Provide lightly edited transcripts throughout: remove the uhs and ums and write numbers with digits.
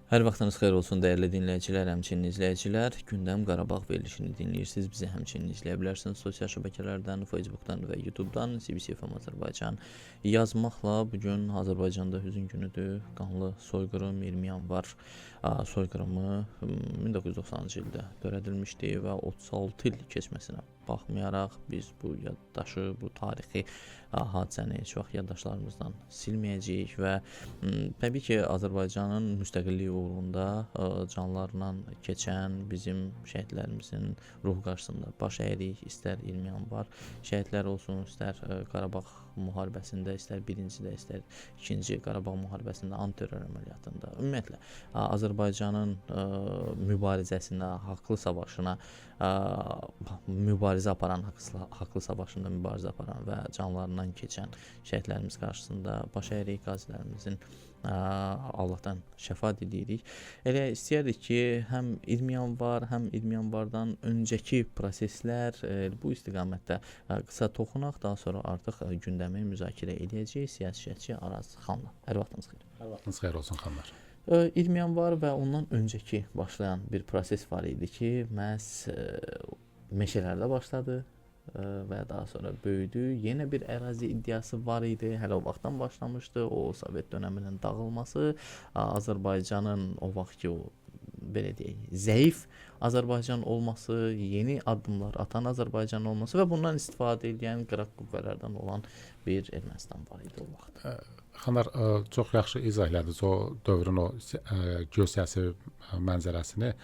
Hər vaxtınız xeyir olsun dəyərli dinləyicilər, həmçinin izləyicilər. Gündəm Qarabağ verilişini dinləyirsiniz. Bizi həmçinin izləyə bilərsiniz sosial şəbəkələrdən, Facebookdan və YouTubedan. CBC FM Azərbaycan yazmaqla bu gün Azərbaycanda hüzün günüdür. Qanlı soyqırım 20 yanvar soyqırımı 1990-cı ildə törədilmişdi və 36 il keçməsinə baxmayaraq biz bu yaddaşı, bu tarixi hadisəni heç vaxt yaddaşlarımızdan silməyəcəyik və təbii ki, Azərbaycanın müstəqilliyi uğrunda canlarla keçən bizim şəhidlərimizin ruhu qarşısında baş əyirik. İstər 20 yanvar şəhidlər olsun, istər Qarabağ müharibəsində, istər birincidə, istər ikinci Qarabağ müharibəsində, antiterror əməliyyatında, ümumiyyətlə Azərbaycanın mübarizəsinə, haqlı savaşına, mübarizə aparan, haqlı savaşında mübarizə aparan və canlarından keçən şəhidlərimiz qarşısında baş əyirik, qazilərimizin Allahdan şəfa diləyirik. Elə istəyərdik ki, həm 20 yanvar, həm 20 yanvardan öncəki proseslər bu istiqamətdə qısa toxunaq, daha sonra artıq gündəmi müzakirə edəcəyik siyasətçi Araz xanla. Hər vaxtınız xeyir. Hər vaxtınız xeyir olsun xanlar. 20 yanvar və ondan öncəki başlayan bir proses var idi ki, məhz meşələrdə başladı və daha sonra böyüdü. Yenə bir ərazi iddiası var idi. Hələ o vaxtdan başlamışdı. O Sovet dönəminin dağılması, Azərbaycanın o vaxtki o belə deyək, zəif Azərbaycan olması, yeni addımlar atan Azərbaycan olması və bundan istifadə edən qıraq qüvvələrdən olan bir Ermənistan var idi o vaxt. Xanlar çox yaxşı izah elədiniz o dövrün o geosiyasi mənzərəsini.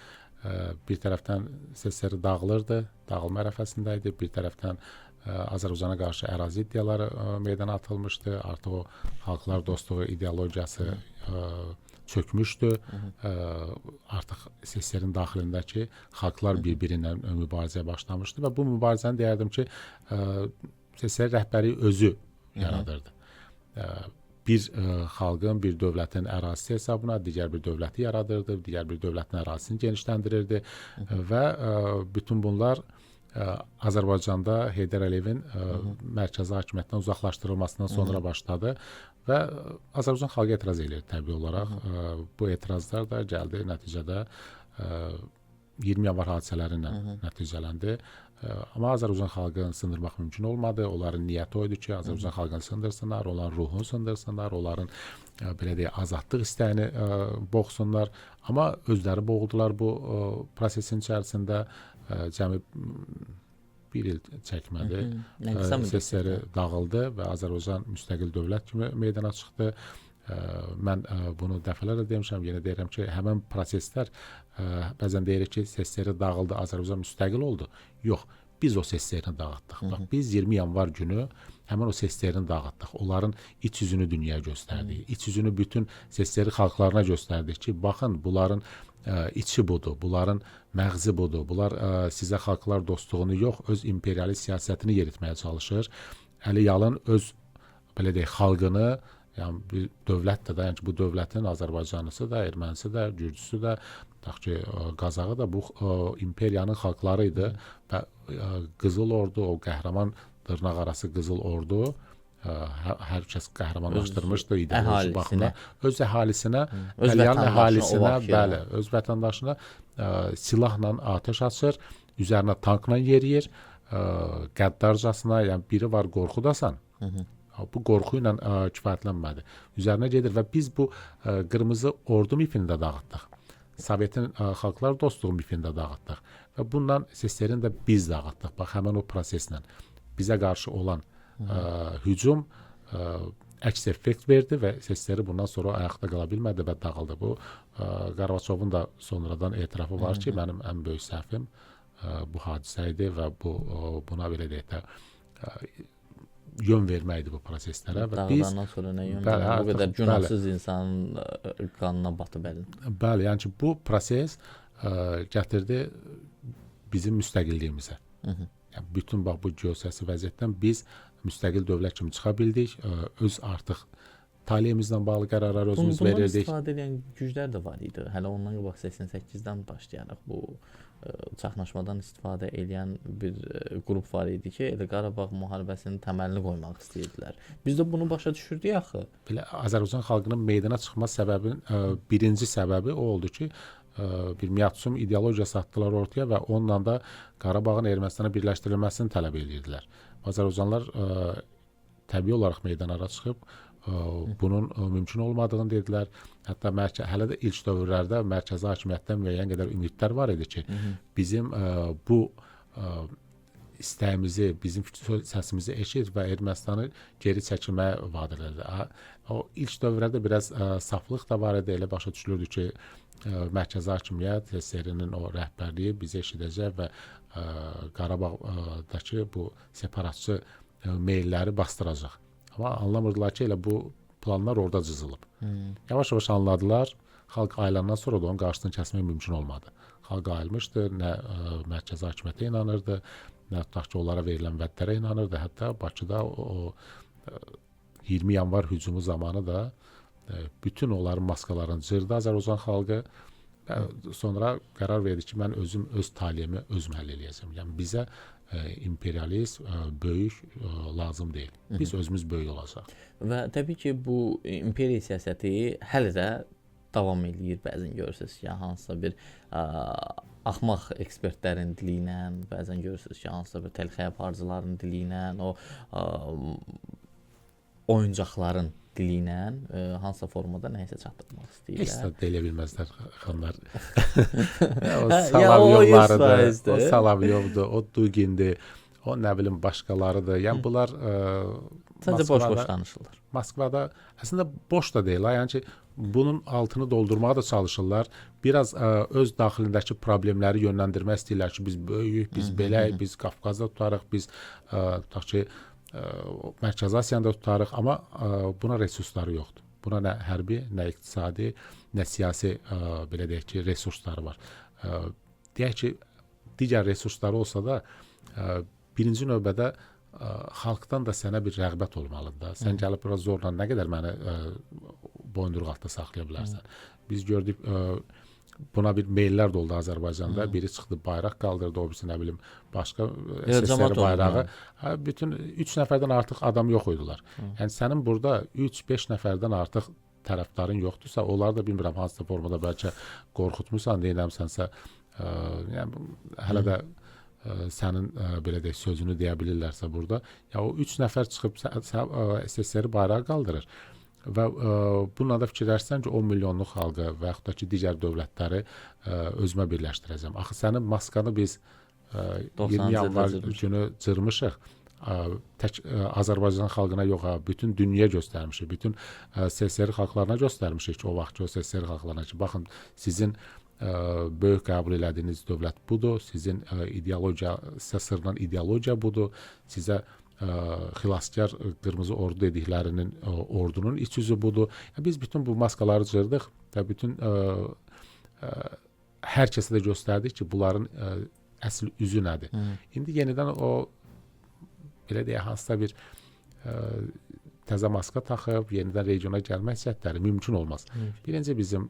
Bir tərəfdən SSR dağılırdı, dağılma ərəfəsində idi. Bir tərəfdən Azərbaycana qarşı ərazi iddiaları meydana atılmışdı. Artıq o xalqlar dostluğu ideologiyası çökmüşdü. Artıq SSR-in daxilindəki xalqlar bir-biri ilə mübarizəyə başlamışdı və bu mübarizəni deyərdim ki, SSR rəhbəri özü yaradırdı. Bir xalqın, bir dövlətin ərazisi hesabına digər bir dövləti yaradırdı, digər bir dövlətin ərazisini genişləndirirdi və bütün bunlar Azərbaycanda Heydər Əliyevin mərkəzi hakimiyyətdən uzaqlaşdırılmasından sonra başladı və Azərbaycan xalqı etiraz edir təbii olaraq. Bu etirazlar da gəldi nəticədə 20 yanvar hadisələri ilə nəticələndi. Amma Azərbaycan xalqını sındırmaq mümkün olmadı. Onların niyyəti o idi ki, Azərbaycan xalqını sındırsınlar, onların ruhunu sındırsınlar, onların belə deyək, azadlıq istəyini boğsunlar. Amma özləri boğdular bu prosesin içərisində. Cəmi bir il çəkmədi. SSR dağıldı və Azərbaycan müstəqil dövlət kimi meydana çıxdı. Mən bunu dəfələrlə demişəm, yenə deyirəm ki, həmin proseslər bəzən deyirik ki, SSR dağıldı, Azərbaycan müstəqil oldu. Yox, biz o SSR-ni dağıtdıq. Bax, biz 20 yanvar günü həmin o SSR-ni dağıtdıq. Onların iç yüzünü dünyaya göstərdik. İç yüzünü bütün SSR xalqlarına göstərdik ki, baxın, bunların içi budur, bunların məğzi budur. Bunlar sizə xalqlar dostluğunu yox, öz imperialist siyasətini yeritməyə çalışır. Əli yalın öz, belə deyək, xalqını, yəni bir dövlət də, yəni ki, bu dövlətin Azərbaycanlısı da, Ermənisi də, Gürcüsü də, tutaq ki, Qazağı da bu imperiyanın xalqları idi və Qızıl Ordu, o qəhrəman dırnaqarası Qızıl Ordu hər kəs qəhrəmanlaşdırmışdı ideoloji baxımdan. Öz əhalisinə, bəli, öz vətəndaşına silahla atəş açır, üzərinə tankla yeriyir, qəddarcasına, yəni biri var qorxudasan, bu qorxu ilə kifayətlənmədi. Üzərinə gedir və biz bu qırmızı ordu mifini də dağıtdıq. Sovetin xalqlar dostluğu mifini də dağıtdıq. Və bundan SSR-in də biz dağıtdıq. Bax, həmin o proseslə bizə qarşı olan hücum əks effekt verdi və SSR bundan sonra ayaqda qala bilmədi və dağıldı. Bu, Qarbaçovun da sonradan etirafı var ki, mənim ən böyük səhvim bu hadisə idi və buna belə deyək də yön verməkdir bu proseslərə. Dağılandan sonra nə yön vermək? Bu qədər günahsız insanın qanına batıb əlin. Bəli, yəni ki, bu proses gətirdi bizim müstəqilliyimizə. Yəni, bütün bax bu geosiyasi vəziyyətdən biz müstəqil dövlət kimi çıxa bildik. Öz artıq taliyimizlə bağlı qərarlar özümüz Bundan verirdik. istifadə edən güclər də var idi. Hələ ondan qabaq 88-dən başlayaraq bu çaxnaşmadan istifadə edən bir qrup var idi ki, elə Qarabağ müharibəsinin təməlini qoymaq istəyirdilər. Biz də bunu başa düşürdük axı. Belə Azərbaycan xalqının meydana çıxma səbəbinin birinci səbəbi o oldu ki, bir miyatsum ideologiyası atdılar ortaya və onunla da Qarabağın Ermənistana birləşdirilməsini tələb edirdilər. Azərbaycanlılar təbii olaraq meydana çıxıb bunun mümkün olmadığını dedilər. Hətta hələ də ilk dövrlərdə mərkəzi hakimiyyətdən müəyyən qədər ümidlər var idi ki, bizim bu istəyimizi, bizim səsimizi eşit və Ermənistanı geri çəkilməyə vadar edir. O ilk dövrlərdə biraz saflıq da var idi. Elə başa düşülürdü ki, mərkəzi hakimiyyət, SSR-nin o rəhbərliyi bizi eşidəcək və Qarabağdakı bu separatçı meylləri bastıracaq. Amma anlamırdılar ki, elə bu planlar orada cızılıb. Yavaş-yavaş anladılar. Xalq ayılandan sonra da onun qarşısını kəsmək mümkün olmadı. Xalq ayılmışdı, nə mərkəzi hakimiyyətə inanırdı, nə tutaq ki, onlara verilən vədlərə inanırdı. Hətta Bakıda o 20 yanvar hücumu zamanı da bütün onların maskalarını cırdı Azərbaycan xalqı. Sonra qərar verdi ki, mən özüm öz taliyimi özüm həll eləyəcəm. Yəni bizə imperialist, böyük lazım deyil. Biz özümüz böyük olacaq. Və təbii ki, bu imperiya siyasəti hələ də davam eləyir. Bəzən görürsünüz ki, hansısa bir axmaq ekspertlərin dili ilə, bəzən görürsünüz ki, hansısa bir təlxəyə aparıcıların dili ilə, o oyuncaqların dili ilə hansısa formada nəyisə çatdırmaq istəyirlər. Heç də deyə bilməzlər xanlar. O Salavyovlarıdır, o Salavyovdur, o Dugindir, o nə bilim başqalarıdır. Yəni bunlar sadəcə boş-boş danışırlar. Moskvada əslində boş da deyil. Yəni ki, bunun altını doldurmağa da çalışırlar. Biraz öz daxilindəki problemləri yönləndirmək istəyirlər ki, biz böyük, biz beləyik, biz Qafqazda tutarıq, biz tutaq ki, Mərkəzi Asiyada tutarıq, amma buna resursları yoxdur. Buna nə hərbi, nə iqtisadi, nə siyasi belə deyək ki, resursları var. Deyək ki, digər resursları olsa da birinci növbədə xalqdan da sənə bir rəğbət olmalıdır. Sən gəlib bura zorla nə qədər məni boyunduruq altında saxlaya bilərsən. Biz gördük, buna bir meyllər də oldu Azərbaycanda. Biri çıxdı bayraq qaldırdı, o birisi nə bilim başqa SSR bayrağı. Bütün 3 nəfərdən artıq adam yox idilər. Yəni sənin burada 3-5 nəfərdən artıq tərəfdarın yoxdursa, onları da bilmirəm hansısa formada bəlkə qorxutmusan, deyirəmsənsə, yəni hələ də sənin belə deyək sözünü deyə bilirlərsə burada, ya o 3 nəfər çıxıb SSR bayrağı qaldırır. Və bununla da fikirləşsən ki, 10 milyonluq xalqı və yaxud da ki, digər dövlətləri özümə birləşdirəcəm. Axı sənin maskanı biz 20 yanvar günü cırmışıq. Tək Azərbaycan xalqına yox, bütün dünyaya göstərmişik, bütün SSR xalqlarına göstərmişik ki, o vaxt o SSR xalqlarına ki, baxın, sizin böyük qəbul elədiyiniz dövlət budur, sizin ideologiya, sizə sırlanan ideologiya budur, sizə xilaskar qırmızı ordu dediklərinin ordunun iç yüzü budur. Biz bütün bu maskaları cırdıq və bütün hər kəsə də göstərdik ki, bunların əsl üzü nədir. İndi yenidən o belə deyək, hansısa bir təzə maska taxıb, yenidən regiona gəlmək cəhdləri mümkün olmaz. Birinci bizim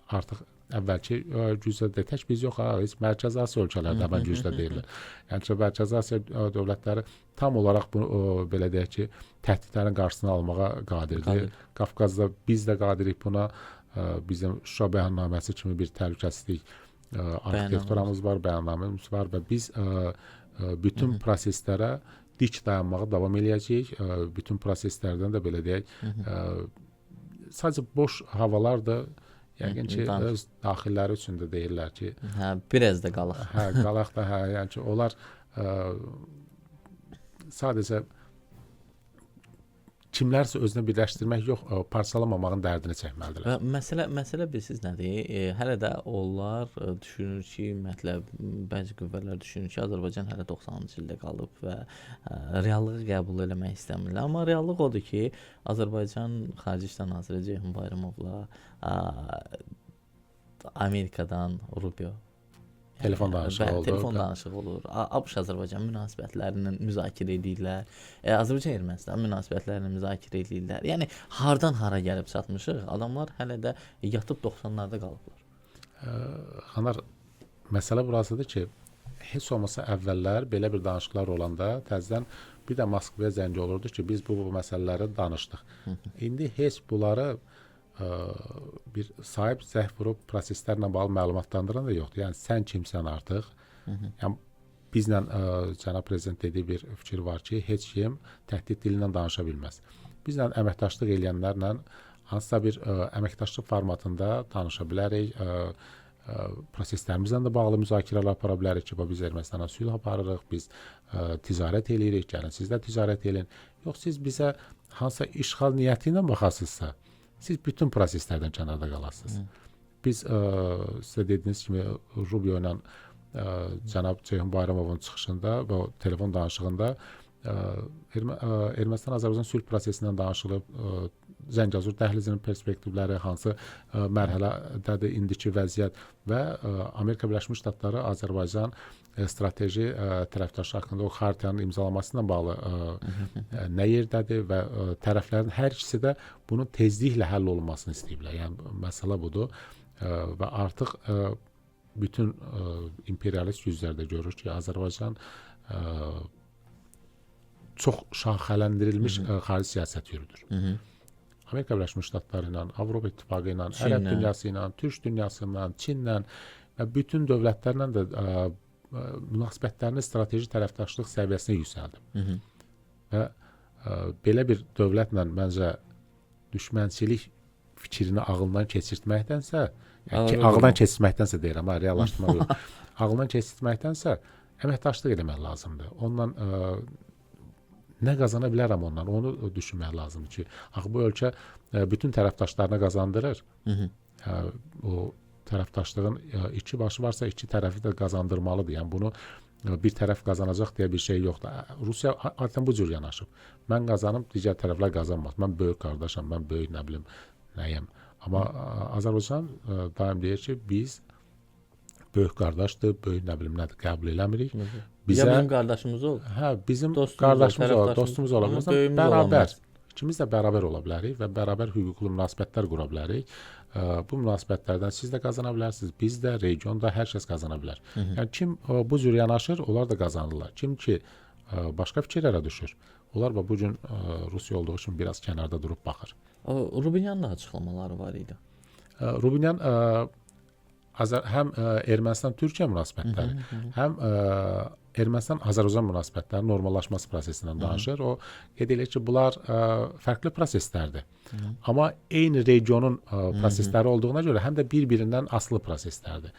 artıq əvvəlki gücdə tək biz yox, heç Mərkəzi Asiya ölkələrdə həmən gücdə deyirlər. Yəni ki, Mərkəzi Asiya dövlətləri tam olaraq bu belə deyək ki, təhdidlərin qarşısını almağa qadirdir. Qafqazda biz də qadirik buna. Bizim Şuşa bəyannaməsi kimi bir təhlükəsizlik arxitekturamız var, bəyannaməmiz var və biz bütün proseslərə dik dayanmağa davam eləyəcəyik. Bütün proseslərdən də belə deyək, sadəcə boş havalardır. Yəqin ki, öz daxilləri üçün də deyirlər ki, biraz da qalaq. Qalaq da, yəni ki, onlar sadəcə kimlərsə özünə birləşdirmək yox, parçalamamağın dərdini çəkməlidirlər. Və məsələ bilirsiniz nədir? Hələ də onlar düşünür ki, bəzi qüvvələr düşünür ki, Azərbaycan hələ 90-cı ildə qalıb və reallığı qəbul eləmək istəmirlər. Amma reallıq odur ki, Azərbaycan Xarici İşlər naziri Ceyhun Bayramovla Amerikadan Rubio, Telefon danışığı Bəli, oldu. telefon danışığı olur. ABŞ-Azərbaycan münasibətlərinin müzakirə edirlər. Azərbaycan-Ermənistan münasibətlərini müzakirə edirlər. Yəni hardan hara gəlib çatmışıq? Adamlar hələ də yatıb 90-larda qalıblar. Xanar, məsələ burasıdır ki, heç olmasa əvvəllər belə bir danışıqlar olanda təzədən bir də Moskvaya zəng olurdu ki, biz bu məsələləri danışdıq. İndi heç bunları bir sahib zəh vurub proseslərlə bağlı məlumatlandıran da yoxdur. Yəni sən kimsən artıq? Yəni bizlə cənab prezident dediyi bir fikir var ki, heç kim təhdid dili ilə danışa bilməz. Bizlə əməkdaşlıq edənlərlə hansısa bir əməkdaşlıq formatında danışa bilərik. Proseslərimizlə də bağlı müzakirələr apara bilərik ki, biz Ermənistana sülh aparırıq, biz ticarət eləyirik, gəlin siz də ticarət eləyin. Yox, siz bizə hansısa işğal niyyəti ilə baxasınızsa, siz bütün proseslərdən kənarda qalasınız. Biz sizə dediyiniz kimi Rubio ilə cənab Ceyhun Bayramovun çıxışında və o telefon danışığında Ermənistan-Azərbaycan sülh prosesindən danışılıb, Zəngəzur dəhlizinin perspektivləri, hansı mərhələdədir indiki vəziyyət və Amerika Birləşmiş Ştatları Azərbaycan strateji tərəfdaşlıq haqqında o xartiyanın imzalanması ilə bağlı nə yerdədir və tərəflərin hər ikisi də bunun tezliklə həll olunmasını istəyiblər. Yəni məsələ budur və artıq bütün imperialist güclərdə görür ki, Azərbaycan çox şaxələndirilmiş xarici siyasət yürüdür. Amerika Birləşmiş Ştatları ilə, Avropa İttifaqı ilə, Ərəb dünyası ilə, Türk dünyası ilə, Çinlə və bütün dövlətlərlə də münasibətlərini strateji tərəfdaşlıq səviyyəsinə yüksəldib. Və belə bir dövlətlə məncə düşmənçilik fikrini ağıldan keçirtməkdənsə, ağıldan keçirtməkdənsə deyirəm, reallaşdırmaq yox. Ağıldan keçirtməkdənsə əməkdaşlıq etmək lazımdır. Ondan nə qazana bilərəm ondan, onu düşünmək lazımdır ki, axı bu ölkə bütün tərəfdaşlarına qazandırır. O tərəfdaşlığın iki başı varsa, iki tərəfi də qazandırmalıdır. Yəni bunu bir tərəf qazanacaq deyə bir şey yoxdur. Rusiya adətən bu cür yanaşıb. Mən qazanım, digər tərəflər qazanmaz. Mən böyük qardaşam, mən böyük nə bilim nəyəm. Amma Azərbaycan daim deyir ki, biz böyük qardaşdır, böyük nə bilim nədir qəbul eləmirik. Bizə bizim qardaşımız ol. Hə, bizim qardaşımız ola, dostumuz ola bilər. Bərabər. İkimiz də bərabər ola bilərik və bərabər hüquqlu münasibətlər qura bilərik. Bu münasibətlərdən siz də qazana bilərsiniz, biz də, regionda hər kəs qazana bilər. Yəni kim bu cür yanaşır, onlar da qazanırlar. Kim ki başqa fikirlərə düşür, onlar bu gün Rusiya olduğu üçün biraz kənarda durub baxır. Rubinyanın da açıqlamaları var idi. Rubinyan həm Ermənistan-Türkiyə münasibətləri, həm Ermənistan-Azərbaycan münasibətlərinin normallaşması prosesindən danışır. O qeyd edir ki, bunlar fərqli proseslərdir. Amma eyni regionun prosesləri olduğuna görə həm də bir-birindən asılı proseslərdir.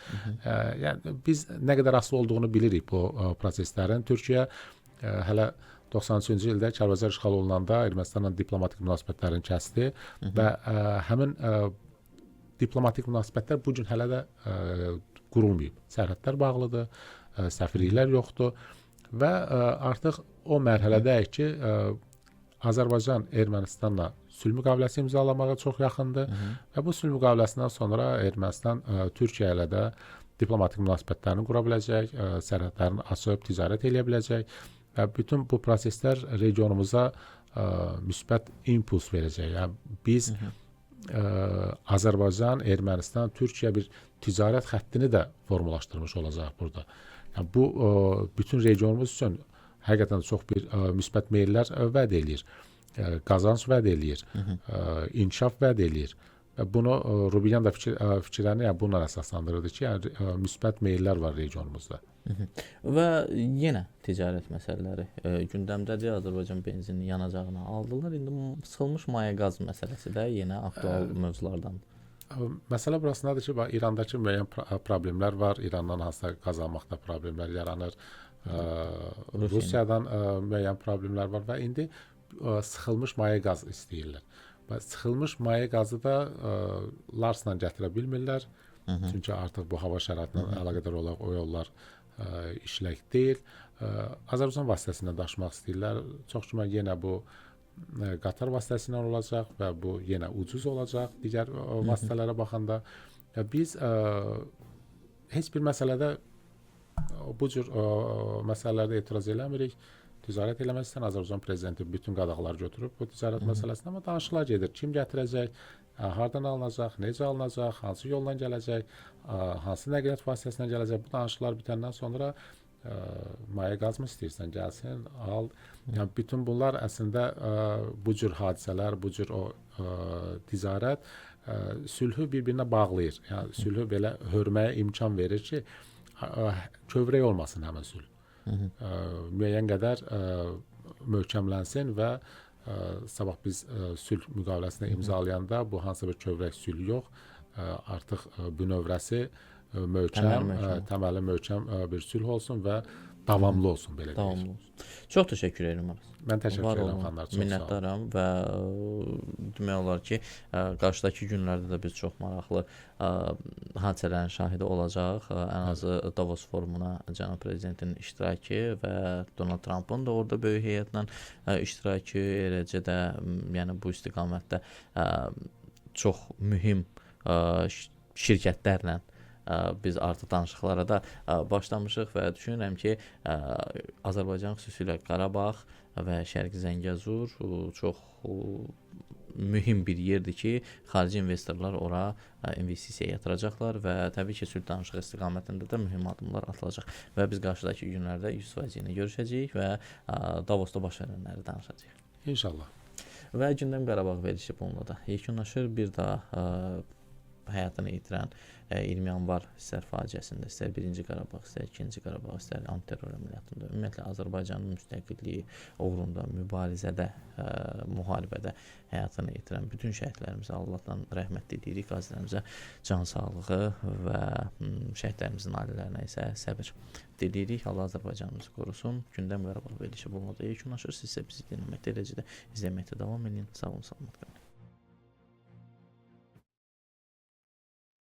Yəni biz nə qədər asılı olduğunu bilirik bu proseslərin. Türkiyə hələ 93-cü ildə Kəlbəcər işğal olunanda Ermənistanla diplomatik münasibətlərini kəsdi və həmin diplomatik münasibətlər bu gün hələ də qurulmayıb. Sərhədlər bağlıdır, səfirliklər yoxdur və artıq o mərhələdəyik ki, Azərbaycan Ermənistanla sülh müqaviləsi imzalamağa çox yaxındır və bu sülh müqaviləsindən sonra Ermənistan Türkiyə ilə də diplomatik münasibətlərini qura biləcək, sərhədlərini açıb ticarət edə biləcək və bütün bu proseslər regionumuza müsbət impuls verəcək. Yəni biz Azərbaycan, Ermənistan, Türkiyə bir ticarət xəttini də formalaşdırmış olacaq burada. Yəni bu bütün regionumuz üçün həqiqətən çox bir müsbət meyllər vəd eləyir. Qazanc vəd eləyir, inkişaf vəd eləyir. Və bunu Rubinyan da fikirlərini bununla əsaslandırırdı ki, yəni müsbət meyllər var regionumuzda. Və yenə ticarət məsələləri gündəmdədir. Azərbaycan benzinini yanacağına aldılar. İndi sıxılmış maya qaz məsələsi də yenə aktual mövzulardandır. Məsələ burasındadır ki, İrandakı müəyyən problemlər var. İrandan hansısa qaz almaqda problemlər yaranır. Rusiyadan müəyyən problemlər var və indi sıxılmış maya qaz istəyirlər. Və sıxılmış maya qazı da Larsla gətirə bilmirlər. Çünki artıq bu hava şəraitindən əlaqədar olaraq o yollar işlək deyil. Azərbaycan vasitəsilə daşımaq istəyirlər. Çox güman yenə bu qatar vasitəsilə olacaq və bu yenə ucuz olacaq digər vasitələrə baxanda. Biz heç bir məsələdə Bu cür məsələlərdə etiraz eləmirik. Ticarət eləmək istəyən Azərbaycan prezidenti bütün qadağalar götürüb bu ticarət məsələsində, amma danışıqlar gedir. Kim gətirəcək, hardan alınacaq, necə alınacaq, hansı yolla gələcək, hansı nəqliyyat vasitəsilə gələcək. Bu danışıqlar bitəndən sonra maye qaz mı istəyirsən gəlsin, al. Yəni bütün bunlar əslində bu cür hadisələr, bu cür ticarət sülhü bir-birinə bağlayır. Yəni sülhü belə hörməyə imkan verir ki, kövrək olmasın həmin sülh. Müəyyən qədər möhkəmlənsin və sabah biz sülh müqaviləsini imzalayanda bu hansı bir kövrək sülh yox, artıq bünövrəsi möhkəm, təməli möhkəm bir sülh olsun və davamlı olsun, belə deyək. Davamlı olsun. Çox təşəkkür edirəm Aras. Mən təşəkkür edirəm xanlar, çox sağ olun. Minnətdaram və demək olar ki, qarşıdakı günlərdə də biz çox maraqlı hadisələrin şahidi olacaq. Ən azı Davos forumuna cənab prezidentin iştirakı və Donald Trump'ın da orada böyük heyətlə iştirakı, eləcə də yəni bu istiqamətdə çox mühüm şirkətlərlə biz artıq danışıqlara da başlamışıq və düşünürəm ki, Azərbaycan, xüsusilə Qarabağ və Şərqi Zəngəzur çox mühüm bir yerdir ki, xarici investorlar ora investisiya yatıracaqlar və təbii ki, sülh danışığı istiqamətində də mühüm addımlar atılacaq və biz qarşıdakı günlərdə 100% ilə görüşəcəyik və Davosda baş verənləri danışacağıq. İnşallah. Və Gündəm Qarabağ verilişi bununla da yekunlaşır. Bir daha həyatını itirən 20 yanvar istər faciəsində, istər 1-ci Qarabağ, istər 2-ci Qarabağ, istər antiterror əməliyyatında, ümumiyyətlə Azərbaycanın müstəqilliyi uğrunda mübarizədə, müharibədə həyatını itirən bütün şəhidlərimizə Allahdan rəhmət diləyirik, qazilərimizə can sağlığı və şəhidlərimizin ailələrinə isə səbir diləyirik. Allah Azərbaycanımızı qorusun. Gündəm Qarabağ verilişi bununla da yekunlaşır. Siz isə bizi dinləməkdə, eləcə də izləməkdə davam edin. Sağ olun, salamat qalın.